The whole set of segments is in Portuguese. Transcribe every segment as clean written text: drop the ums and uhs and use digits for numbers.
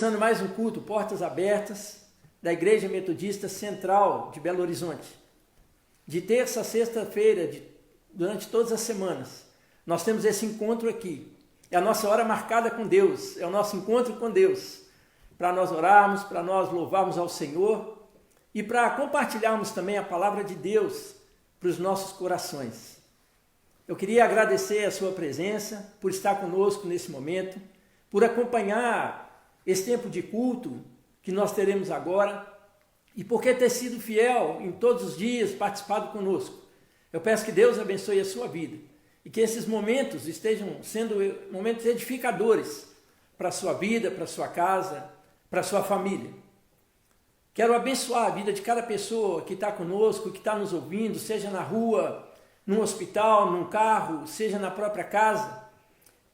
começando mais um culto, Portas Abertas, da Igreja Metodista Central de Belo Horizonte. De terça a sexta-feira, durante todas as semanas, nós temos esse encontro aqui. É a nossa hora marcada com Deus, é o nosso encontro com Deus, para nós orarmos, para nós louvarmos ao Senhor e para compartilharmos também a palavra de Deus para os nossos corações. Eu queria agradecer a sua presença, por estar conosco nesse momento, por acompanhar esse tempo de culto que nós teremos agora e por ter sido fiel em todos os dias, participado conosco. Eu peço que Deus abençoe a sua vida e que esses momentos estejam sendo momentos edificadores para a sua vida, para a sua casa, para a sua família. Quero abençoar a vida de cada pessoa que está conosco, que está nos ouvindo, seja na rua, num hospital, num carro, seja na própria casa.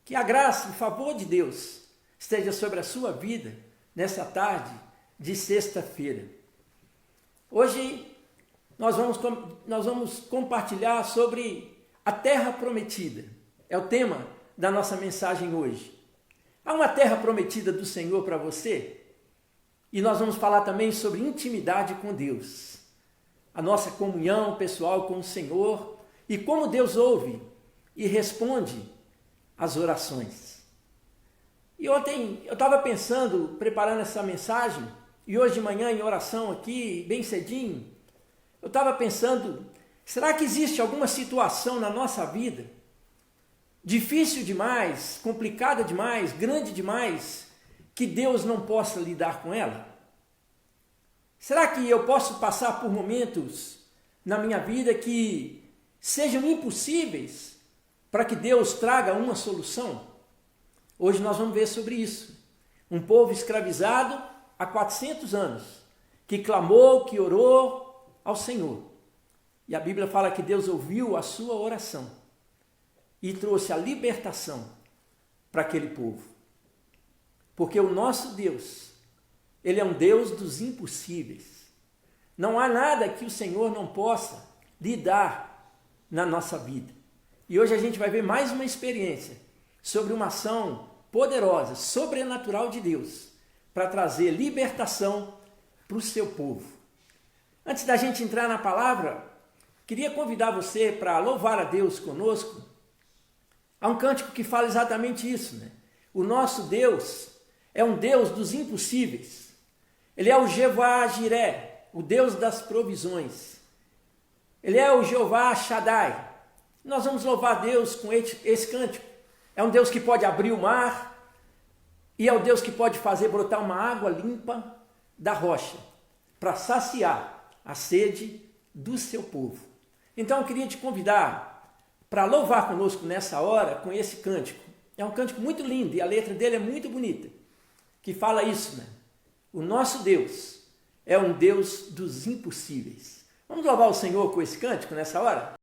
Que a graça, o favor de Deus esteja sobre a sua vida nessa tarde de sexta-feira. Hoje nós vamos compartilhar sobre a terra prometida. É o tema da nossa mensagem hoje. Há uma terra prometida do Senhor para você? E nós vamos falar também sobre intimidade com Deus. A nossa comunhão pessoal com o Senhor e como Deus ouve e responde às orações. E ontem eu estava pensando, preparando essa mensagem, e hoje de manhã em oração aqui, bem cedinho, eu estava pensando, será que existe alguma situação na nossa vida, difícil demais, complicada demais, grande demais, que Deus não possa lidar com ela? Será que eu posso passar por momentos na minha vida que sejam impossíveis para que Deus traga uma solução? Hoje nós vamos ver sobre isso. Um povo escravizado há 400 anos, que clamou, que orou ao Senhor. E a Bíblia fala que Deus ouviu a sua oração e trouxe a libertação para aquele povo. Porque o nosso Deus, Ele é um Deus dos impossíveis. Não há nada que o Senhor não possa lidar na nossa vida. E hoje a gente vai ver mais uma experiência sobre uma ação poderosa, sobrenatural de Deus, para trazer libertação para o seu povo. Antes da gente entrar na palavra, queria convidar você para louvar a Deus conosco. Há um cântico que fala exatamente isso, né? O nosso Deus é um Deus dos impossíveis. Ele é o Jeová Jiré, o Deus das provisões. Ele é o Jeová Shaddai. Nós vamos louvar a Deus com esse cântico. É um Deus que pode abrir o mar e é o Deus que pode fazer brotar uma água limpa da rocha para saciar a sede do seu povo. Então eu queria te convidar para louvar conosco nessa hora com esse cântico. É um cântico muito lindo e a letra dele é muito bonita, que fala isso, né? O nosso Deus é um Deus dos impossíveis. Vamos louvar o Senhor com esse cântico nessa hora?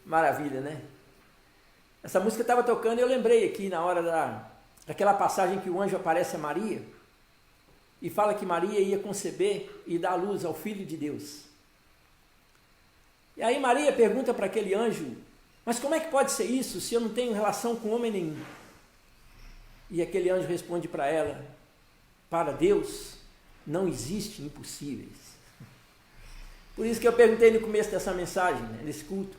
Maravilha, né? Essa música estava tocando e eu lembrei aqui na hora daquela passagem que o anjo aparece a Maria e fala que Maria ia conceber e dar à luz ao Filho de Deus. E aí Maria pergunta para aquele anjo, mas como é que pode ser isso se eu não tenho relação com homem nenhum? E aquele anjo responde para ela, para Deus não existem impossíveis. Por isso que eu perguntei no começo dessa mensagem, né, desse culto,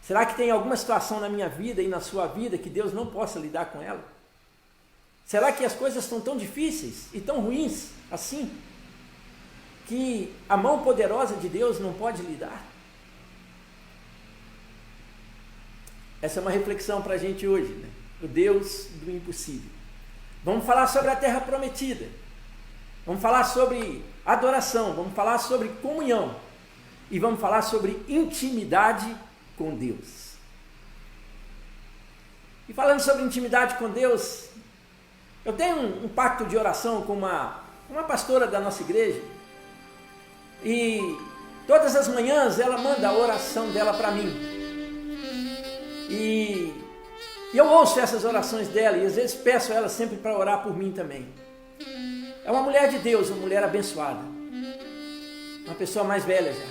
será que tem alguma situação na minha vida e na sua vida que Deus não possa lidar com ela? Será que as coisas estão tão difíceis e tão ruins assim, que a mão poderosa de Deus não pode lidar? Essa é uma reflexão para a gente hoje, né? O Deus do impossível. Vamos falar sobre a terra prometida. Vamos falar sobre adoração, vamos falar sobre comunhão e vamos falar sobre intimidade com Deus. E falando sobre intimidade com Deus, eu tenho um pacto de oração com uma pastora da nossa igreja e todas as manhãs ela manda a oração dela para mim. E eu ouço essas orações dela e às vezes peço a ela sempre para orar por mim também. É uma mulher de Deus, uma mulher abençoada, uma pessoa mais velha já.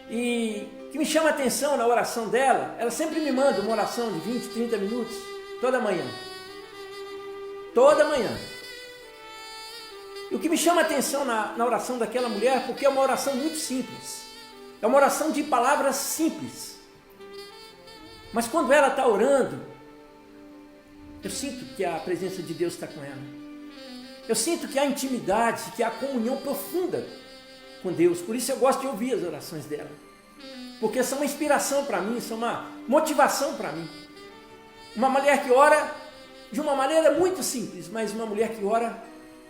E que me chama a atenção na oração dela, ela sempre me manda uma oração de 20, 30 minutos, toda manhã. Toda manhã. E o que me chama a atenção na oração daquela mulher, porque é uma oração muito simples. É uma oração de palavras simples. Mas quando ela está orando, eu sinto que a presença de Deus está com ela. Eu sinto que há intimidade, que há comunhão profunda com Deus. Por isso eu gosto de ouvir as orações dela. Porque são uma inspiração para mim, são uma motivação para mim. Uma mulher que ora de uma maneira muito simples, mas uma mulher que ora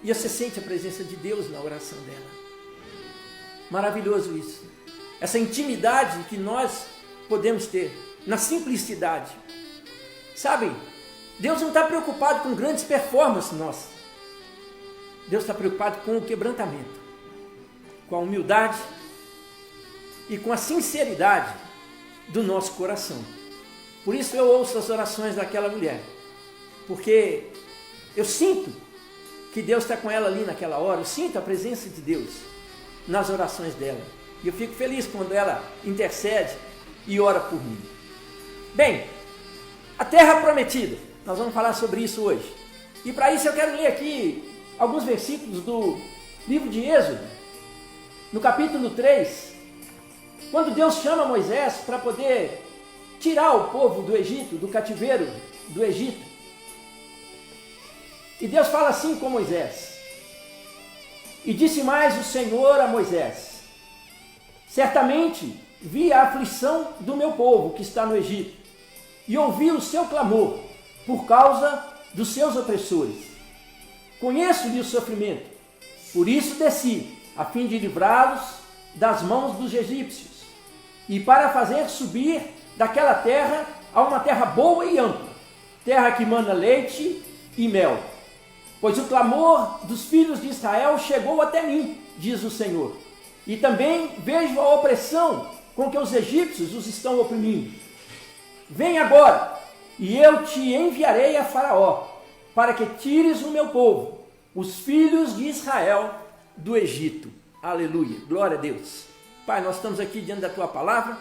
e você sente a presença de Deus na oração dela. Maravilhoso isso. Essa intimidade que nós podemos ter na simplicidade. Sabe, Deus não está preocupado com grandes performances nossas. Deus está preocupado com o quebrantamento, com a humildade e com a sinceridade do nosso coração. Por isso eu ouço as orações daquela mulher, porque eu sinto que Deus está com ela ali naquela hora, eu sinto a presença de Deus nas orações dela. E eu fico feliz quando ela intercede e ora por mim. Bem, a terra prometida, nós vamos falar sobre isso hoje. E para isso eu quero ler aqui alguns versículos do livro de Êxodo, no capítulo 3, quando Deus chama Moisés para poder tirar o povo do Egito, do cativeiro do Egito. E Deus fala assim com Moisés: e disse mais o Senhor a Moisés: certamente vi a aflição do meu povo que está no Egito, e ouvi o seu clamor por causa dos seus opressores. Conheço-lhe o sofrimento, por isso desci, a fim de livrá-los das mãos dos egípcios, e para fazer subir daquela terra a uma terra boa e ampla, terra que mana leite e mel. Pois o clamor dos filhos de Israel chegou até mim, diz o Senhor, e também vejo a opressão com que os egípcios os estão oprimindo. Vem agora, e eu te enviarei a Faraó, para que tires o meu povo, os filhos de Israel, do Egito. Aleluia, glória a Deus. Pai, nós estamos aqui diante da Tua palavra,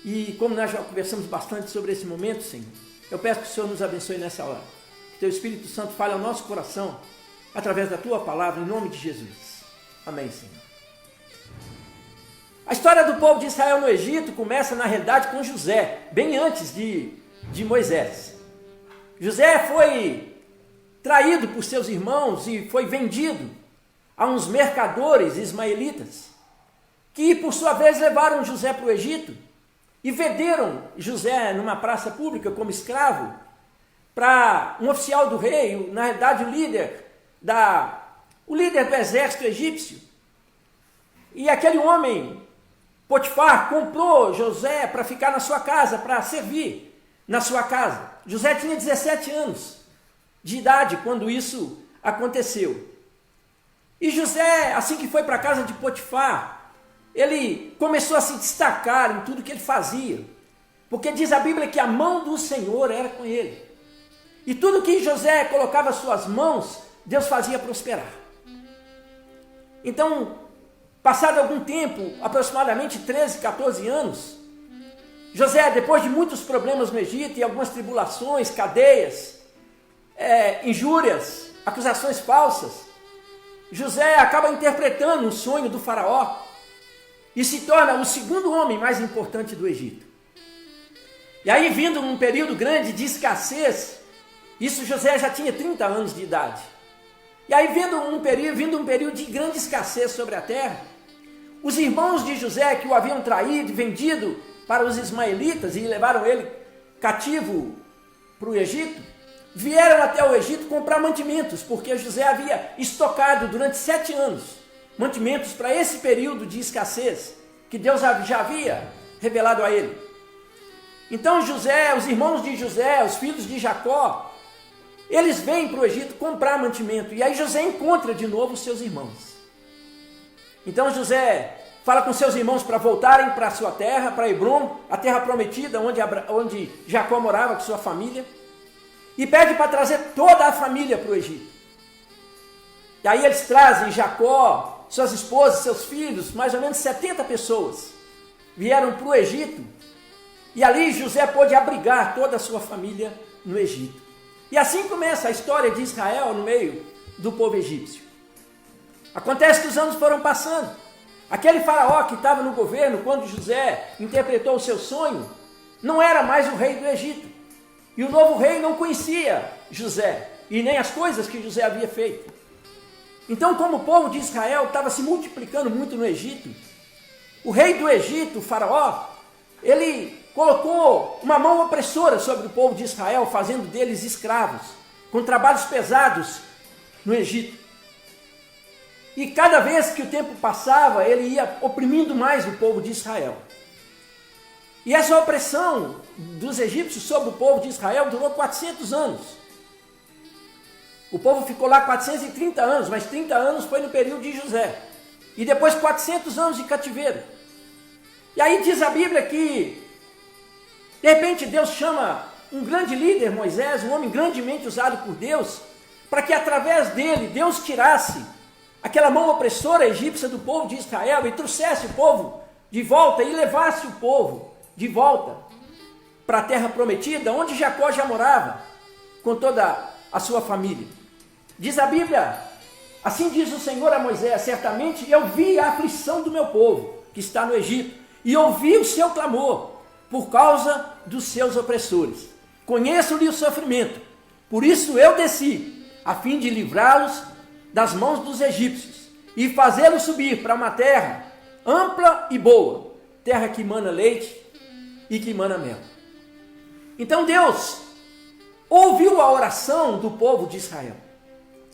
e como nós já conversamos bastante sobre esse momento, Senhor, eu peço que o Senhor nos abençoe nessa hora. Que Teu Espírito Santo fale ao nosso coração, através da Tua palavra, em nome de Jesus. Amém, Senhor. A história do povo de Israel no Egito começa, na realidade, com José, bem antes de Moisés. José foi traído por seus irmãos e foi vendido a uns mercadores ismaelitas, que por sua vez levaram José para o Egito e venderam José numa praça pública como escravo para um oficial do rei, na realidade o líder do exército egípcio. E aquele homem, Potifar, comprou José para ficar na sua casa, para servir na sua casa. José tinha 17 anos de idade quando isso aconteceu. E José, assim que foi para a casa de Potifar, ele começou a se destacar em tudo que ele fazia. Porque diz a Bíblia que a mão do Senhor era com ele. E tudo que José colocava as suas mãos, Deus fazia prosperar. Então, passado algum tempo, aproximadamente 13, 14 anos, José, depois de muitos problemas no Egito e algumas tribulações, cadeias, injúrias, acusações falsas, José acaba interpretando o sonho do faraó e se torna o segundo homem mais importante do Egito. E aí, vindo num período grande de escassez, isso José já tinha 30 anos de idade. E aí, vindo um período de grande escassez sobre a terra, os irmãos de José que o haviam traído e vendido para os ismaelitas e levaram ele cativo para o Egito, vieram até o Egito comprar mantimentos, porque José havia estocado durante 7 anos mantimentos para esse período de escassez que Deus já havia revelado a ele. Então José, os irmãos de José, os filhos de Jacó, eles vêm para o Egito comprar mantimento, e aí José encontra de novo os seus irmãos. Então José fala com seus irmãos para voltarem para a sua terra, para Hebrom, a terra prometida, onde Jacó morava com sua família, e pede para trazer toda a família para o Egito. E aí eles trazem Jacó, suas esposas, seus filhos, mais ou menos 70 pessoas, vieram para o Egito, e ali José pôde abrigar toda a sua família no Egito. E assim começa a história de Israel no meio do povo egípcio. Acontece que os anos foram passando. Aquele faraó que estava no governo quando José interpretou o seu sonho, não era mais o rei do Egito. E o novo rei não conhecia José, e nem as coisas que José havia feito. Então, como o povo de Israel estava se multiplicando muito no Egito, o rei do Egito, o faraó, ele colocou uma mão opressora sobre o povo de Israel, fazendo deles escravos, com trabalhos pesados no Egito. E cada vez que o tempo passava, ele ia oprimindo mais o povo de Israel. E essa opressão dos egípcios sobre o povo de Israel durou 400 anos. O povo ficou lá 430 anos, mas 30 anos foi no período de José. E depois 400 anos de cativeiro. E aí diz a Bíblia que, de repente, Deus chama um grande líder, Moisés, um homem grandemente usado por Deus, para que através dele, Deus tirasse aquela mão opressora egípcia do povo de Israel e trouxesse o povo de volta e levasse o povo de volta para a terra prometida, onde Jacó já morava, com toda a sua família. Diz a Bíblia, assim diz o Senhor a Moisés, certamente eu vi a aflição do meu povo, que está no Egito, e ouvi o seu clamor, por causa dos seus opressores. Conheço-lhe o sofrimento, por isso eu desci, a fim de livrá-los das mãos dos egípcios, e fazê-los subir para uma terra ampla e boa, terra que mana leite e que mana mel. Então Deus ouviu a oração do povo de Israel.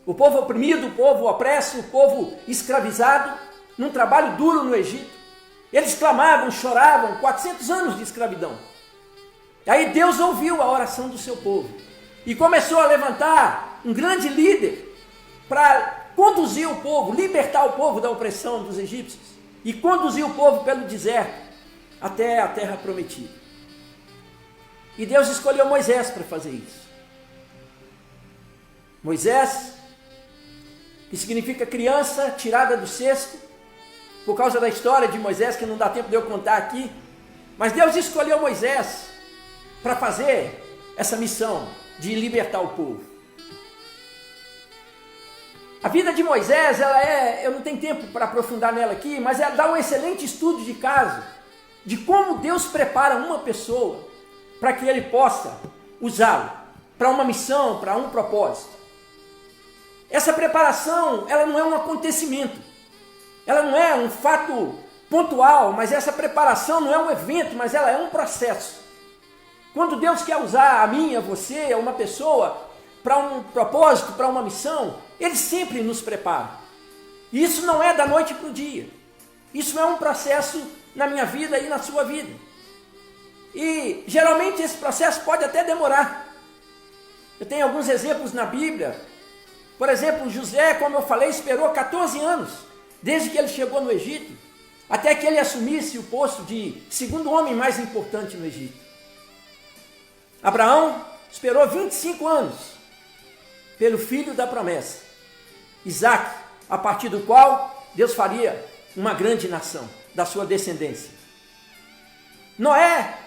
O povo oprimido, o povo opresso, o povo escravizado, num trabalho duro no Egito. Eles clamavam, choravam, 400 anos de escravidão. E aí Deus ouviu a oração do seu povo e começou a levantar um grande líder para conduzir o povo, libertar o povo da opressão dos egípcios e conduzir o povo pelo deserto até a terra prometida. E Deus escolheu Moisés para fazer isso. Moisés, que significa criança tirada do cesto, por causa da história de Moisés, que não dá tempo de eu contar aqui, mas Deus escolheu Moisés para fazer essa missão de libertar o povo. A vida de Moisés, eu não tenho tempo para aprofundar nela aqui, mas ela dá um excelente estudo de caso, de como Deus prepara uma pessoa para que ele possa usá-lo para uma missão, para um propósito. Essa preparação, ela não é um acontecimento, ela não é um fato pontual, mas essa preparação não é um evento, mas ela é um processo. Quando Deus quer usar a mim, a você, a uma pessoa, para um propósito, para uma missão, Ele sempre nos prepara. E isso não é da noite para o dia. Isso é um processo na minha vida e na sua vida. E geralmente esse processo pode até demorar. Eu tenho alguns exemplos na Bíblia. Por exemplo, José, como eu falei, esperou 14 anos, desde que ele chegou no Egito, até que ele assumisse o posto de segundo homem mais importante no Egito. Abraão esperou 25 anos pelo filho da promessa, Isaque, a partir do qual Deus faria uma grande nação da sua descendência. Noé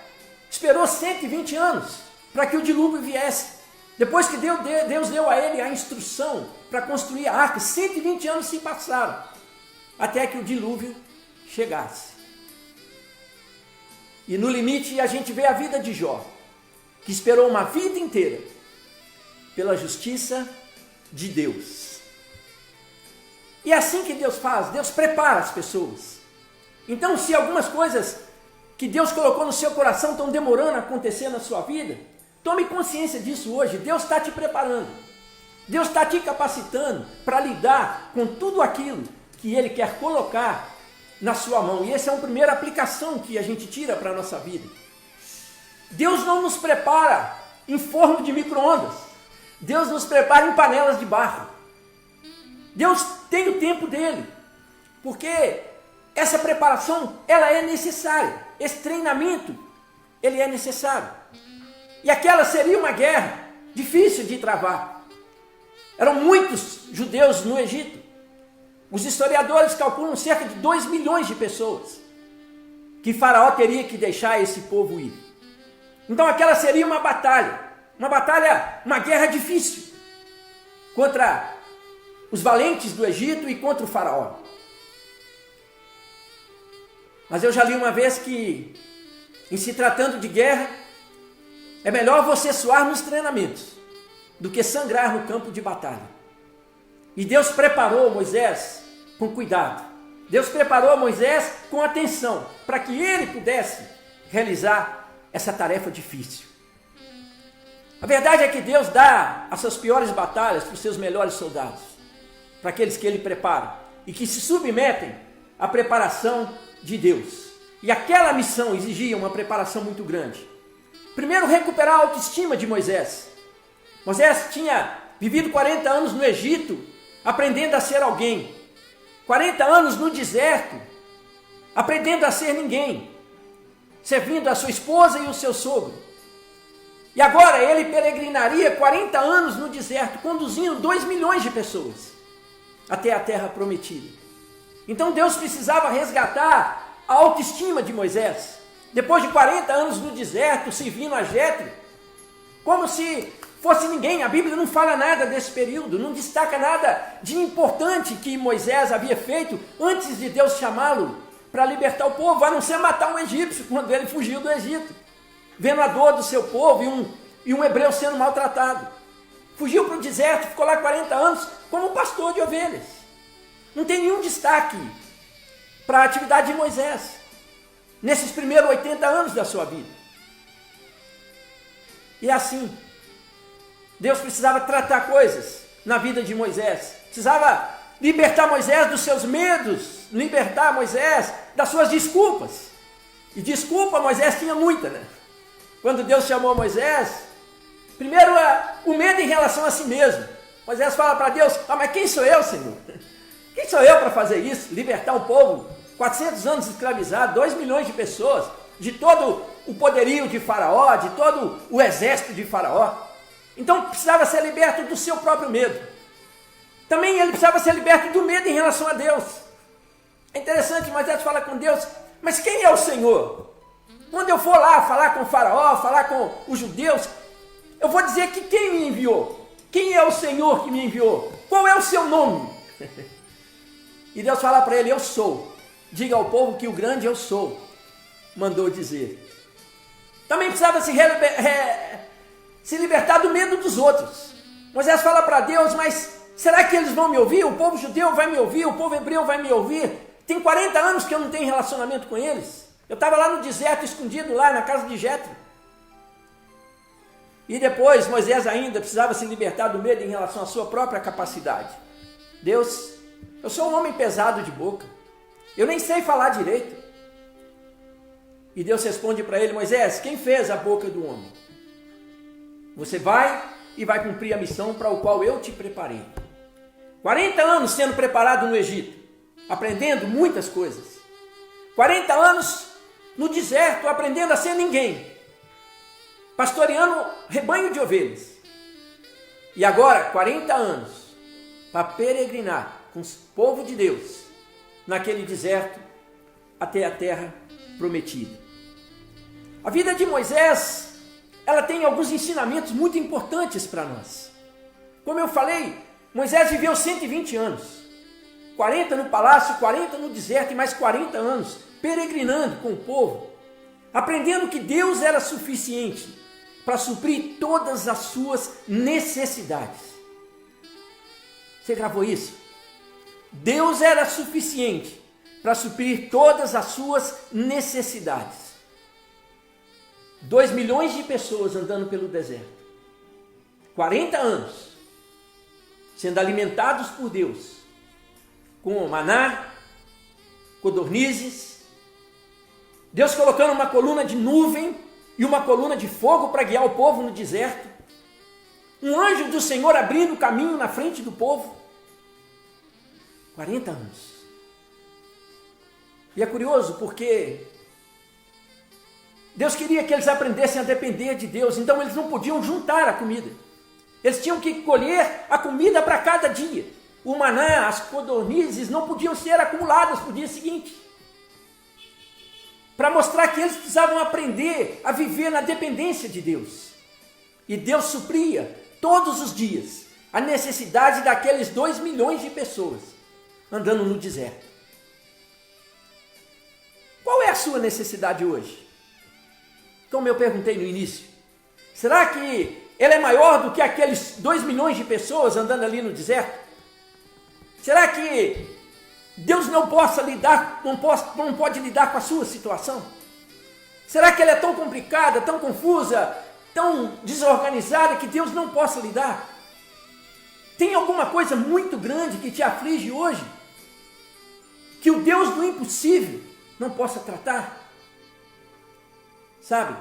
esperou 120 anos para que o dilúvio viesse. Depois que Deus deu a ele a instrução para construir a arca, 120 anos se passaram até que o dilúvio chegasse. E no limite a gente vê a vida de Jó, que esperou uma vida inteira pela justiça de Deus. E é assim que Deus faz, Deus prepara as pessoas. Então, se algumas coisas que Deus colocou no seu coração estão demorando a acontecer na sua vida, tome consciência disso hoje. Deus está te preparando, Deus está te capacitando para lidar com tudo aquilo que Ele quer colocar na sua mão. E essa é uma primeira aplicação que a gente tira para a nossa vida. Deus não nos prepara em forno de micro-ondas. Deus nos prepara em panelas de barro. Deus tem o tempo dele, porque essa preparação, ela é necessária. Esse treinamento, ele é necessário. E aquela seria uma guerra difícil de travar. Eram muitos judeus no Egito. Os historiadores calculam cerca de 2 milhões de pessoas que Faraó teria que deixar esse povo ir. Então aquela seria uma batalha, uma guerra difícil contra os valentes do Egito e contra o Faraó. Mas eu já li uma vez que, em se tratando de guerra, é melhor você suar nos treinamentos do que sangrar no campo de batalha. E Deus preparou Moisés com cuidado. Deus preparou Moisés com atenção, para que ele pudesse realizar essa tarefa difícil. A verdade é que Deus dá as suas piores batalhas para os seus melhores soldados, para aqueles que Ele prepara e que se submetem à preparação de Deus. E aquela missão exigia uma preparação muito grande. Primeiro, recuperar a autoestima de Moisés. Moisés tinha vivido 40 anos no Egito, aprendendo a ser alguém. 40 anos no deserto, aprendendo a ser ninguém, servindo a sua esposa e o seu sogro. E agora ele peregrinaria 40 anos no deserto, conduzindo 2 milhões de pessoas até a terra prometida. Então Deus precisava resgatar a autoestima de Moisés. Depois de 40 anos no deserto, servindo a Jetro, como se fosse ninguém. A Bíblia não fala nada desse período, não destaca nada de importante que Moisés havia feito antes de Deus chamá-lo para libertar o povo, a não ser matar um egípcio quando ele fugiu do Egito, vendo a dor do seu povo e um hebreu sendo maltratado. Fugiu para o deserto, ficou lá 40 anos como pastor de ovelhas. Não tem nenhum destaque para a atividade de Moisés nesses primeiros 80 anos da sua vida. E assim, Deus precisava tratar coisas na vida de Moisés, precisava libertar Moisés dos seus medos, libertar Moisés das suas desculpas. E desculpa Moisés tinha muita, né? Quando Deus chamou Moisés, primeiro o medo em relação a si mesmo. Moisés fala para Deus: mas quem sou eu, Senhor? Quem sou eu para fazer isso? Libertar um povo, 400 anos escravizado, 2 milhões de pessoas, de todo o poderio de Faraó, de todo o exército de Faraó. Então precisava ser liberto do seu próprio medo. Também ele precisava ser liberto do medo em relação a Deus. É interessante, Moisés fala com Deus: mas quem é o Senhor? Quando eu for lá falar com o Faraó, falar com os judeus, eu vou dizer que quem me enviou? Quem é o Senhor que me enviou? Qual é o seu nome? E Deus fala para ele: eu sou. Diga ao povo que o grande eu sou mandou dizer. Também precisava se libertar do medo dos outros. Moisés fala para Deus: mas será que eles vão me ouvir? O povo judeu vai me ouvir? O povo hebreu vai me ouvir? Tem 40 anos que eu não tenho relacionamento com eles. Eu estava lá no deserto, escondido lá na casa de Jetro. E depois Moisés ainda precisava se libertar do medo em relação à sua própria capacidade. Deus, eu sou um homem pesado de boca, eu nem sei falar direito. E Deus responde para ele: Moisés, quem fez a boca do homem? Você vai e vai cumprir a missão para o qual eu te preparei. 40 anos sendo preparado no Egito, aprendendo muitas coisas. 40 anos no deserto, aprendendo a ser ninguém. pastoreando rebanho de ovelhas. E agora, 40 anos, para peregrinar com o povo de Deus, naquele deserto, até a terra prometida. A vida de Moisés, ela tem alguns ensinamentos muito importantes para nós. Como eu falei, Moisés viveu 120 anos. 40 no palácio, 40 no deserto e mais 40 anos, peregrinando com o povo, aprendendo que Deus era suficiente para suprir todas as suas necessidades. Você gravou isso? Deus era suficiente para suprir todas as suas necessidades. 2 milhões de pessoas andando pelo deserto. 40 anos sendo alimentados por Deus com maná, codornizes, Deus colocando uma coluna de nuvem e uma coluna de fogo para guiar o povo no deserto, um anjo do Senhor abrindo o caminho na frente do povo. 40 anos. E é curioso porque Deus queria que eles aprendessem a depender de Deus, então eles não podiam juntar a comida. Eles tinham que colher a comida para cada dia. O maná, as codornizes não podiam ser acumuladas para o dia seguinte. Para mostrar que eles precisavam aprender a viver na dependência de Deus. E Deus supria todos os dias a necessidade daqueles 2 milhões de pessoas andando no deserto. Qual é a sua necessidade hoje? Como eu perguntei no início, será que ela é maior do que aqueles 2 milhões de pessoas andando ali no deserto? Será que Deus não pode lidar com a sua situação? Será que ela é tão complicada, tão confusa, tão desorganizada que Deus não possa lidar? Tem alguma coisa muito grande que te aflige hoje? Que o Deus do impossível não possa tratar? Sabe?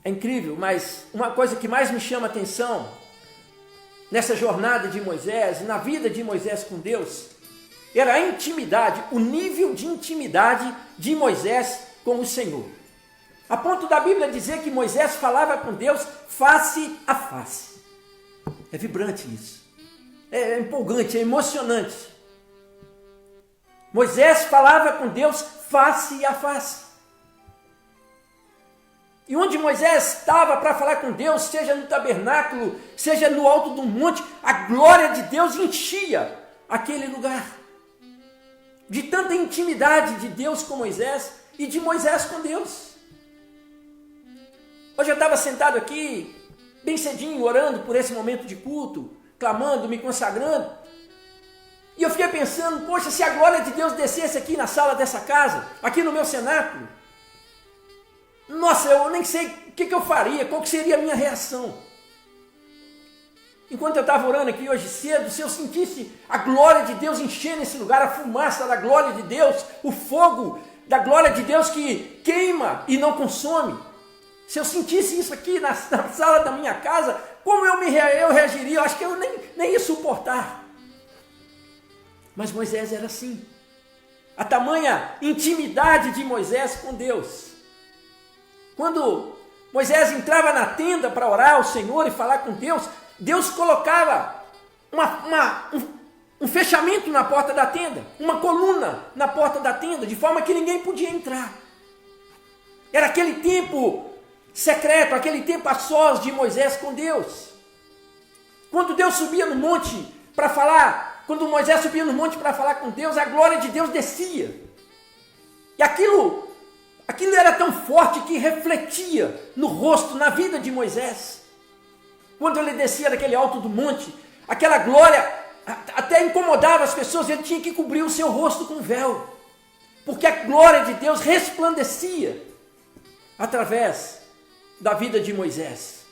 É incrível, mas uma coisa que mais me chama a atenção nessa jornada de Moisés, na vida de Moisés com Deus, era a intimidade, o nível de intimidade de Moisés com o Senhor. A ponto da Bíblia dizer que Moisés falava com Deus face a face. É vibrante isso. É empolgante, é emocionante. Moisés falava com Deus face a face. E onde Moisés estava para falar com Deus, seja no tabernáculo, seja no alto do monte, a glória de Deus enchia aquele lugar. De tanta intimidade de Deus com Moisés e de Moisés com Deus. Hoje eu estava sentado aqui, bem cedinho, orando por esse momento de culto, clamando, me consagrando. E eu fiquei pensando, poxa, se a glória de Deus descesse aqui na sala dessa casa, aqui no meu cenáculo, nossa, eu nem sei o que eu faria, qual que seria a minha reação. Enquanto eu estava orando aqui hoje cedo, se eu sentisse a glória de Deus encher nesse lugar, a fumaça da glória de Deus, o fogo da glória de Deus que queima e não consome, se eu sentisse isso aqui na sala da minha casa, como eu reagiria? Eu acho que eu nem ia suportar. Mas Moisés era assim. A tamanha intimidade de Moisés com Deus. Quando Moisés entrava na tenda para orar ao Senhor e falar com Deus, Deus colocava um fechamento na porta da tenda, uma coluna na porta da tenda, de forma que ninguém podia entrar. Era aquele tempo secreto, aquele tempo a sós de Moisés com Deus. Quando Deus subia no monte para falar, quando Moisés subia no monte para falar com Deus, a glória de Deus descia. E aquilo era tão forte que refletia no rosto, na vida de Moisés. Quando ele descia daquele alto do monte, aquela glória até incomodava as pessoas, ele tinha que cobrir o seu rosto com véu, porque a glória de Deus resplandecia através da vida de Moisés.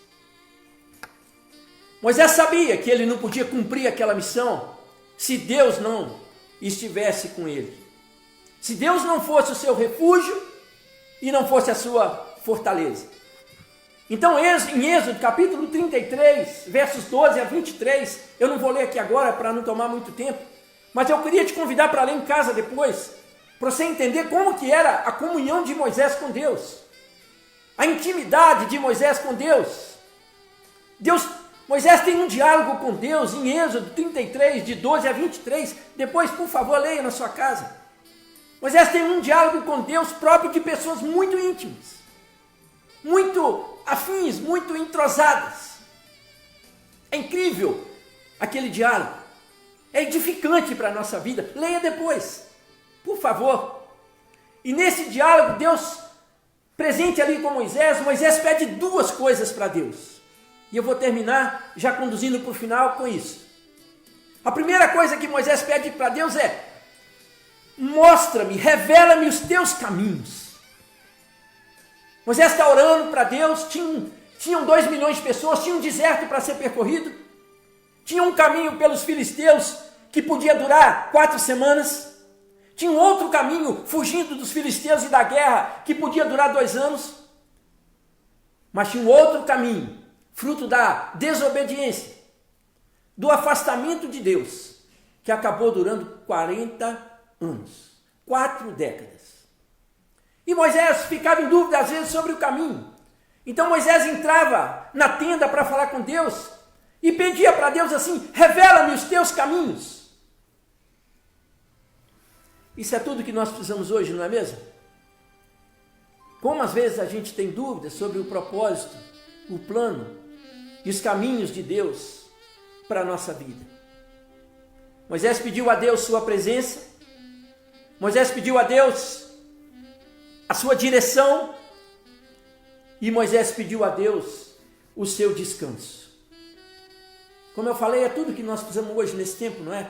Moisés sabia que ele não podia cumprir aquela missão se Deus não estivesse com ele. Se Deus não fosse o seu refúgio e não fosse a sua fortaleza. Então, em Êxodo, capítulo 33, versos 12 a 23, eu não vou ler aqui agora para não tomar muito tempo, mas eu queria te convidar para ler em casa depois, para você entender como que era a comunhão de Moisés com Deus. a intimidade de Moisés com Deus. Moisés tem um diálogo com Deus em Êxodo 33, de 12 a 23. Depois, por favor, leia na sua casa. Moisés tem um diálogo com Deus próprio de pessoas muito íntimas, muito afins, muito entrosadas. É incrível aquele diálogo. É edificante para a nossa vida. Leia depois, por favor. E nesse diálogo, Deus, presente ali com Moisés pede duas coisas para Deus. E eu vou terminar já conduzindo para o final com isso. A primeira coisa que Moisés pede para Deus é: mostra-me, revela-me os teus caminhos. Moisés está orando para Deus, tinham 2 milhões de pessoas, tinha um deserto para ser percorrido, tinha um caminho pelos filisteus que podia durar 4 semanas, tinha um outro caminho fugindo dos filisteus e da guerra que podia durar 2 anos, mas tinha um outro caminho, fruto da desobediência, do afastamento de Deus, que acabou durando 40 anos, 4 décadas. E Moisés ficava em dúvida às vezes sobre o caminho. Então Moisés entrava na tenda para falar com Deus e pedia para Deus assim: revela-me os teus caminhos. Isso é tudo que nós precisamos hoje, não é mesmo? Como às vezes a gente tem dúvidas sobre o propósito, o plano e os caminhos de Deus para a nossa vida. Moisés pediu a Deus sua presença, Moisés pediu a Deus a sua direção e Moisés pediu a Deus o seu descanso. Como eu falei, é tudo que nós precisamos hoje nesse tempo, não é?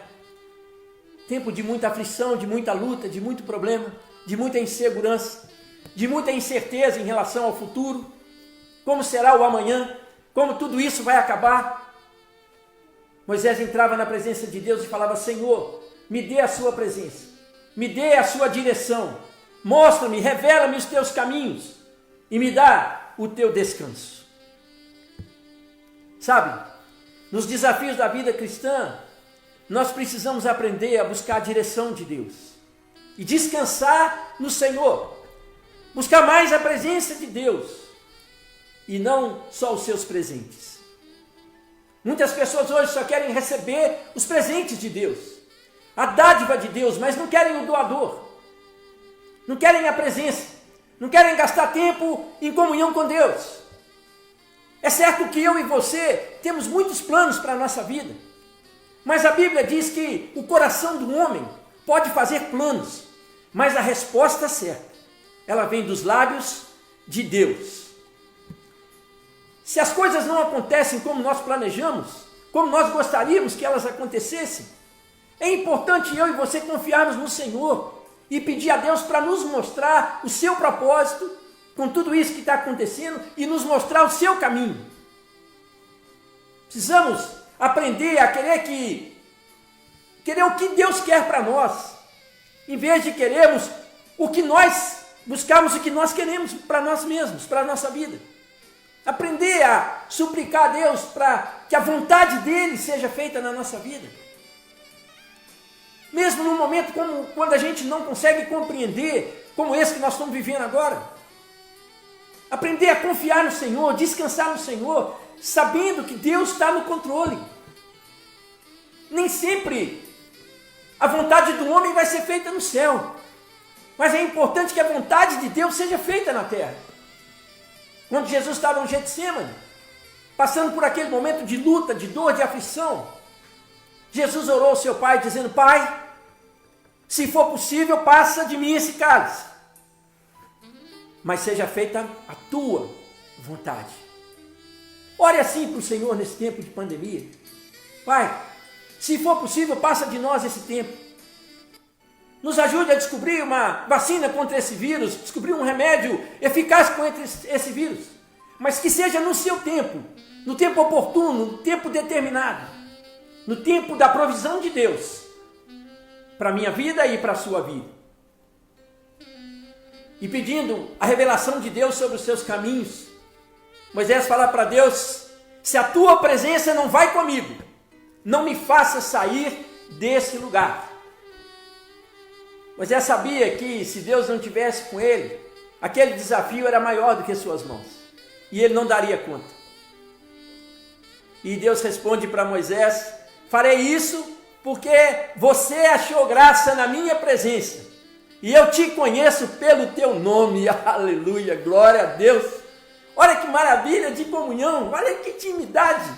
Tempo de muita aflição, de muita luta, de muito problema, de muita insegurança, de muita incerteza em relação ao futuro, como será o amanhã, como tudo isso vai acabar. Moisés entrava na presença de Deus e falava: Senhor, me dê a sua presença, me dê a sua direção, mostra-me, revela-me os teus caminhos e me dá o teu descanso. Sabe, nos desafios da vida cristã, nós precisamos aprender a buscar a direção de Deus e descansar no Senhor, buscar mais a presença de Deus e não só os seus presentes. Muitas pessoas hoje só querem receber os presentes de Deus, a dádiva de Deus, mas não querem o doador, não querem a presença, não querem gastar tempo em comunhão com Deus. É certo que eu e você temos muitos planos para a nossa vida, mas a Bíblia diz que o coração do homem pode fazer planos, mas a resposta certa, ela vem dos lábios de Deus. Se as coisas não acontecem como nós planejamos, como nós gostaríamos que elas acontecessem, é importante eu e você confiarmos no Senhor e pedir a Deus para nos mostrar o seu propósito com tudo isso que está acontecendo e nos mostrar o seu caminho. Precisamos aprender a querer o que Deus quer para nós, em vez de querermos o que nós buscarmos, o que nós queremos para nós mesmos, para a nossa vida. Aprender a suplicar a Deus para que a vontade dele seja feita na nossa vida. Mesmo num momento como quando a gente não consegue compreender, como esse que nós estamos vivendo agora. Aprender a confiar no Senhor, descansar no Senhor, sabendo que Deus está no controle. Nem sempre a vontade do homem vai ser feita no céu, mas é importante que a vontade de Deus seja feita na terra. Quando Jesus estava no Getsemane, passando por aquele momento de luta, de dor, de aflição, Jesus orou ao seu Pai dizendo: Pai, se for possível, passa de mim esse cálice, mas seja feita a tua vontade. Ore assim para o Senhor nesse tempo de pandemia. Pai, se for possível, passa de nós esse tempo. Nos ajude a descobrir uma vacina contra esse vírus, descobrir um remédio eficaz contra esse vírus, mas que seja no seu tempo, no tempo oportuno, no tempo determinado, no tempo da provisão de Deus, para a minha vida e para a sua vida. E pedindo a revelação de Deus sobre os seus caminhos, Moisés fala para Deus: se a tua presença não vai comigo, não me faça sair desse lugar. Moisés sabia que se Deus não estivesse com ele, aquele desafio era maior do que suas mãos, e ele não daria conta. E Deus responde para Moisés: farei isso porque você achou graça na minha presença, e eu te conheço pelo teu nome. Aleluia, glória a Deus. Olha que maravilha de comunhão, olha que intimidade.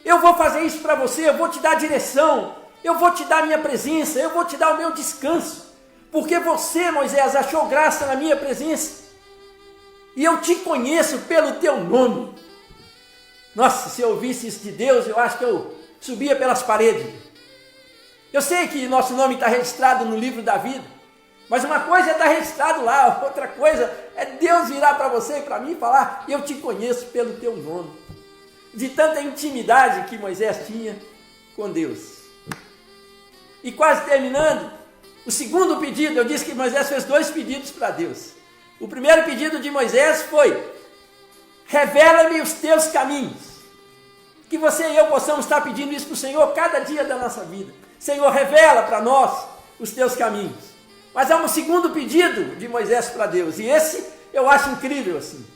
Eu vou fazer isso para você, eu vou te dar direção, eu vou te dar a minha presença, eu vou te dar o meu descanso, porque você, Moisés, achou graça na minha presença, e eu te conheço pelo teu nome. Nossa, se eu ouvisse isso de Deus, eu acho que eu subia pelas paredes. Eu sei que nosso nome está registrado no livro da vida, mas uma coisa é estar registrado lá, outra coisa é Deus virar para você e para mim e falar: eu te conheço pelo teu nome. De tanta intimidade que Moisés tinha com Deus. E quase terminando, o segundo pedido, eu disse que Moisés fez 2 pedidos para Deus. O primeiro pedido de Moisés foi: revela-me os teus caminhos. Que você e eu possamos estar pedindo isso para o Senhor cada dia da nossa vida. Senhor, revela para nós os teus caminhos. Mas há um segundo pedido de Moisés para Deus, e esse eu acho incrível assim.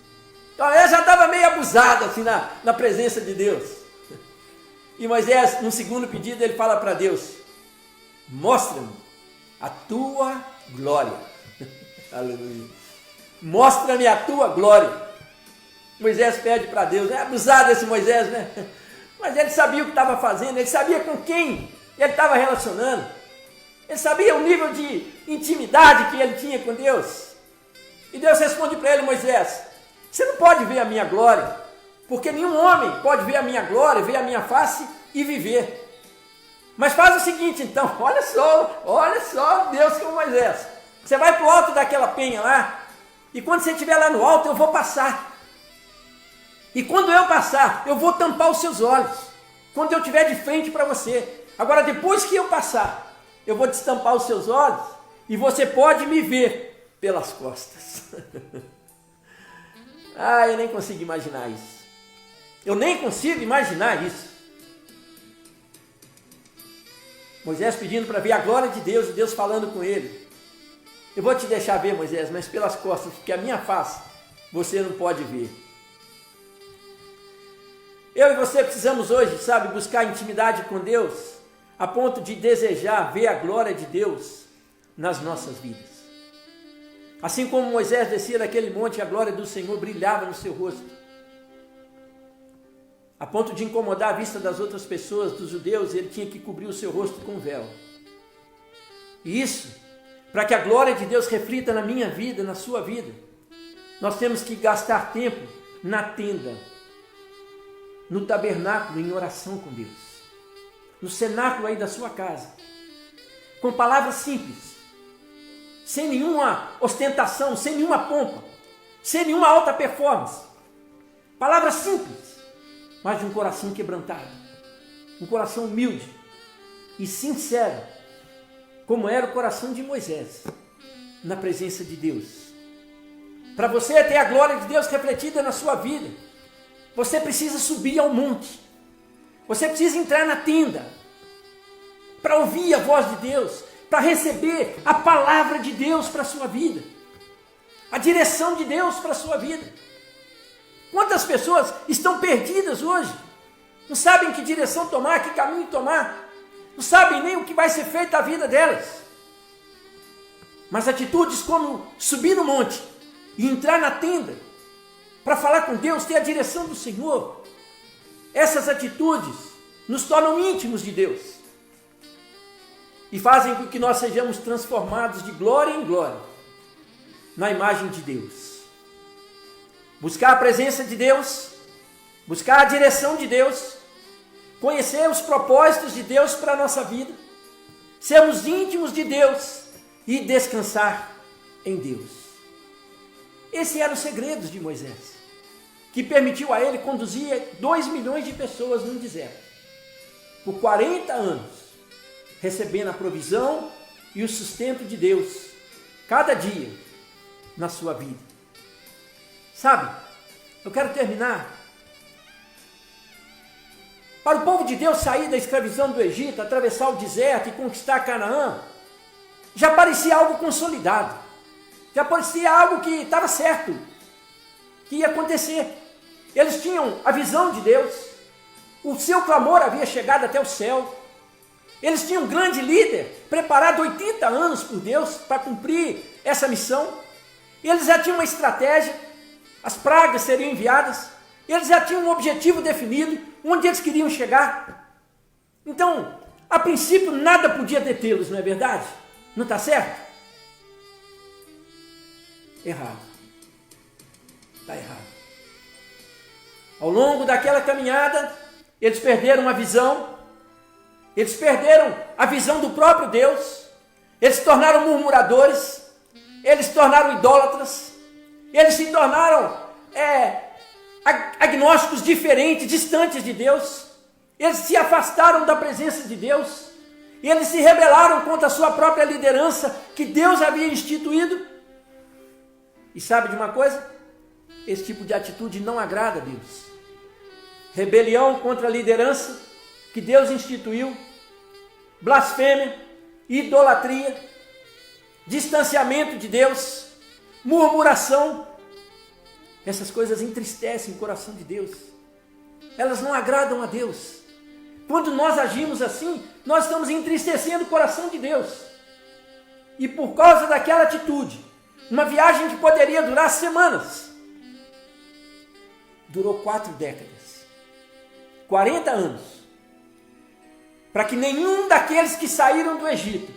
Então, ele já estava meio abusado assim na presença de Deus. E Moisés, no segundo pedido, ele fala para Deus: mostra-me a tua glória. Aleluia. Mostra-me a tua glória. Moisés pede para Deus. É abusado esse Moisés, né? Mas ele sabia o que estava fazendo, ele sabia com quem ele estava relacionando. Ele sabia o nível de intimidade que ele tinha com Deus. E Deus responde para ele: Moisés, você não pode ver a minha glória, porque nenhum homem pode ver a minha glória, ver a minha face e viver. Mas faz o seguinte então, olha só Deus com Moisés. Você vai para o alto daquela penha lá, e quando você estiver lá no alto, eu vou passar. E quando eu passar, eu vou tampar os seus olhos, quando eu estiver de frente para você. Agora, depois que eu passar, eu vou destampar os seus olhos, e você pode me ver pelas costas. Eu nem consigo imaginar isso. Eu nem consigo imaginar isso. Moisés pedindo para ver a glória de Deus, e Deus falando com ele: eu vou te deixar ver, Moisés, mas pelas costas, porque a minha face você não pode ver. Eu e você precisamos hoje, sabe, buscar intimidade com Deus, a ponto de desejar ver a glória de Deus nas nossas vidas. Assim como Moisés descia daquele monte, a glória do Senhor brilhava no seu rosto, a ponto de incomodar a vista das outras pessoas, dos judeus, ele tinha que cobrir o seu rosto com um véu. E isso, para que a glória de Deus reflita na minha vida, na sua vida, nós temos que gastar tempo na tenda, no tabernáculo, em oração com Deus, no cenáculo aí da sua casa, com palavras simples, sem nenhuma ostentação, sem nenhuma pompa, sem nenhuma alta performance. Palavras simples, mas de um coração quebrantado, um coração humilde e sincero, como era o coração de Moisés, na presença de Deus. Para você ter a glória de Deus refletida na sua vida, você precisa subir ao monte, você precisa entrar na tenda, para ouvir a voz de Deus, para receber a palavra de Deus para a sua vida, a direção de Deus para a sua vida. Quantas pessoas estão perdidas hoje, não sabem que direção tomar, que caminho tomar, não sabem nem o que vai ser feito da vida delas. Mas atitudes como subir no monte e entrar na tenda, para falar com Deus, ter a direção do Senhor, essas atitudes nos tornam íntimos de Deus e fazem com que nós sejamos transformados de glória em glória na imagem de Deus. Buscar a presença de Deus, buscar a direção de Deus, conhecer os propósitos de Deus para a nossa vida, sermos íntimos de Deus e descansar em Deus. Esses eram os segredos de Moisés, que permitiu a ele conduzir 2 milhões de pessoas no deserto, por 40 anos, recebendo a provisão e o sustento de Deus, cada dia, na sua vida. Sabe, eu quero terminar. Para o povo de Deus sair da escravidão do Egito, atravessar o deserto e conquistar Canaã, já parecia algo consolidado. Já parecia algo que estava certo, que ia acontecer. Eles tinham a visão de Deus, o seu clamor havia chegado até o céu. Eles tinham um grande líder, preparado 80 anos por Deus para cumprir essa missão. Eles já tinham uma estratégia, as pragas seriam enviadas, eles já tinham um objetivo definido, onde eles queriam chegar. Então, a princípio, nada podia detê-los, não é verdade? Não está certo? Errado. Está errado. Ao longo daquela caminhada, eles perderam a visão, eles perderam a visão do próprio Deus, eles se tornaram murmuradores, eles se tornaram idólatras, eles se tornaram agnósticos diferentes, distantes de Deus, eles se afastaram da presença de Deus, eles se rebelaram contra a sua própria liderança que Deus havia instituído. E sabe de uma coisa? Esse tipo de atitude não agrada a Deus. Rebelião contra a liderança que Deus instituiu, blasfêmia, idolatria, distanciamento de Deus, murmuração. Essas coisas entristecem o coração de Deus. Elas não agradam a Deus. Quando nós agimos assim, nós estamos entristecendo o coração de Deus. E por causa daquela atitude, uma viagem que poderia durar semanas, durou 4 décadas. 40 anos, para que nenhum daqueles que saíram do Egito,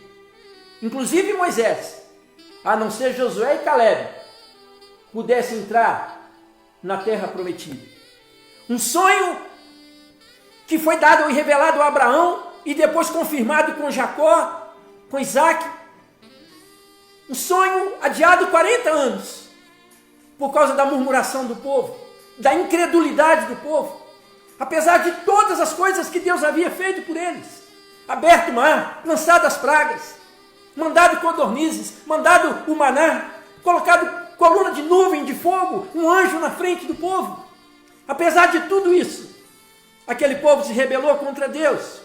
inclusive Moisés, a não ser Josué e Caleb, pudesse entrar na terra prometida. Um sonho que foi dado e revelado a Abraão e depois confirmado com Jacó, com Isaac. Um sonho adiado 40 anos, por causa da murmuração do povo, da incredulidade do povo. Apesar de todas as coisas que Deus havia feito por eles, aberto o mar, lançado as pragas, mandado codornizes, mandado o maná, colocado coluna de nuvem, de fogo, um anjo na frente do povo. Apesar de tudo isso, aquele povo se rebelou contra Deus,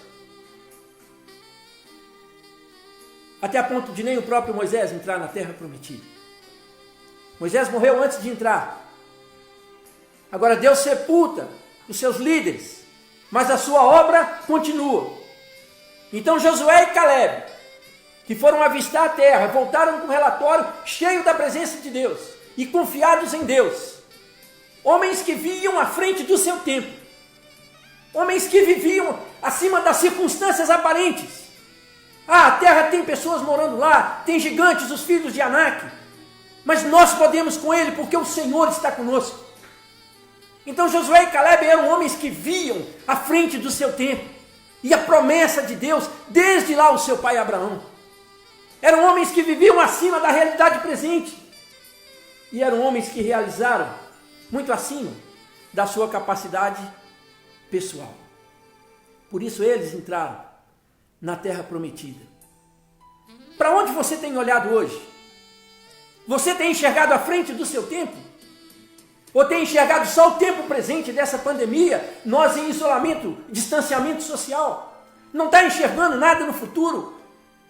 até a ponto de nem o próprio Moisés entrar na terra prometida. Moisés morreu antes de entrar. Agora Deus sepulta os seus líderes, mas a sua obra continua. Então Josué e Caleb, que foram avistar a terra, voltaram com um relatório cheio da presença de Deus e confiados em Deus. Homens que viam à frente do seu tempo, homens que viviam acima das circunstâncias aparentes. A terra tem pessoas morando lá, tem gigantes, os filhos de Anak, mas nós podemos com ele porque o Senhor está conosco. Então Josué e Caleb eram homens que viam à frente do seu tempo e a promessa de Deus desde lá o seu pai Abraão. Eram homens que viviam acima da realidade presente e eram homens que realizaram muito acima da sua capacidade pessoal. Por isso eles entraram na terra prometida. Para onde você tem olhado hoje? Você tem enxergado à frente do seu tempo? Ou tem enxergado só o tempo presente dessa pandemia, nós em isolamento, distanciamento social? Não está enxergando nada no futuro?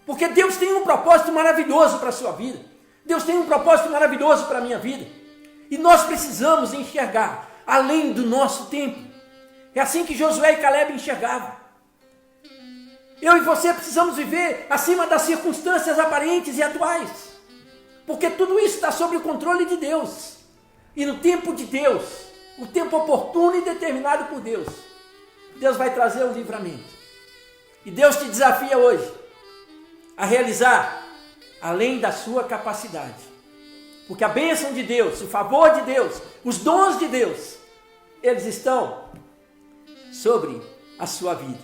Porque Deus tem um propósito maravilhoso para a sua vida. Deus tem um propósito maravilhoso para a minha vida. E nós precisamos enxergar além do nosso tempo. É assim que Josué e Caleb enxergavam. Eu e você precisamos viver acima das circunstâncias aparentes e atuais. Porque tudo isso está sob o controle de Deus. E no tempo de Deus, o tempo oportuno e determinado por Deus, Deus vai trazer o livramento. E Deus te desafia hoje a realizar além da sua capacidade. Porque a bênção de Deus, o favor de Deus, os dons de Deus, eles estão sobre a sua vida.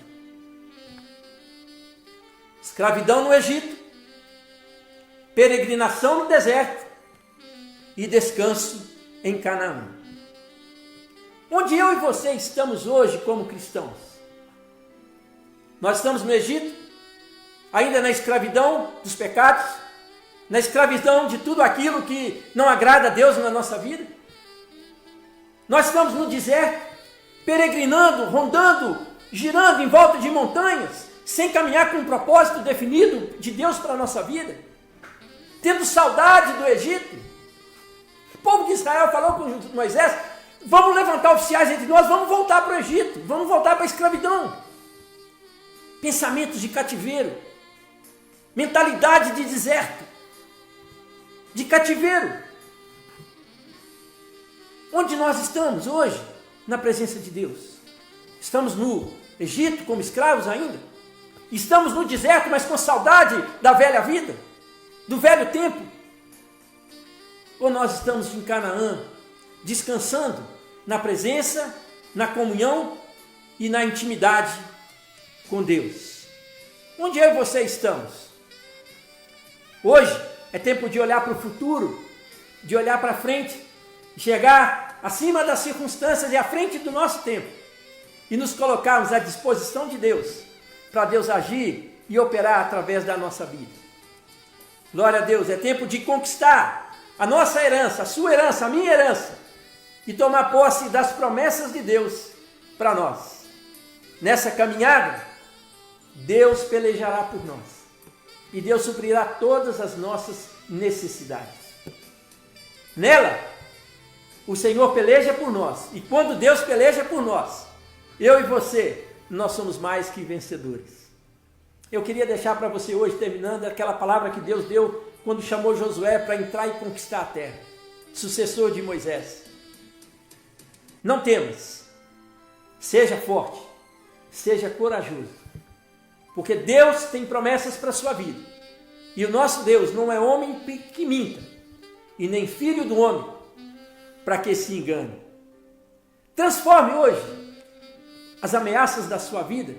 Escravidão no Egito, peregrinação no deserto e descanso em Canaã. Onde eu e você estamos hoje como cristãos? Nós estamos no Egito, ainda na escravidão dos pecados, na escravidão de tudo aquilo que não agrada a Deus na nossa vida. Nós estamos no deserto, peregrinando, rondando, girando em volta de montanhas, sem caminhar com um propósito definido de Deus para a nossa vida. tendo saudade do Egito. O povo de Israel falou com Moisés: vamos levantar oficiais entre nós, vamos voltar para o Egito, vamos voltar para a escravidão. Pensamentos de cativeiro, mentalidade de deserto, de cativeiro. Onde nós estamos hoje? Na presença de Deus. Estamos no Egito como escravos ainda? Estamos no deserto, mas com saudade da velha vida, do velho tempo? Ou nós estamos em Canaã, descansando na presença, na comunhão e na intimidade com Deus? Onde eu e você estamos? Hoje é tempo de olhar para o futuro, de olhar para frente, chegar acima das circunstâncias e à frente do nosso tempo e nos colocarmos à disposição de Deus, para Deus agir e operar através da nossa vida. Glória a Deus, é tempo de conquistar a nossa herança, a sua herança, a minha herança, e tomar posse das promessas de Deus para nós. Nessa caminhada, Deus pelejará por nós e Deus suprirá todas as nossas necessidades. Nela, o Senhor peleja por nós, e quando Deus peleja por nós, eu e você, nós somos mais que vencedores. Eu queria deixar para você hoje, terminando, aquela palavra que Deus deu quando chamou Josué para entrar e conquistar a terra, sucessor de Moisés. Não temas, seja forte, seja corajoso, porque Deus tem promessas para a sua vida, e o nosso Deus não é homem que minta, e nem filho do homem, para que se engane. Transforme hoje as ameaças da sua vida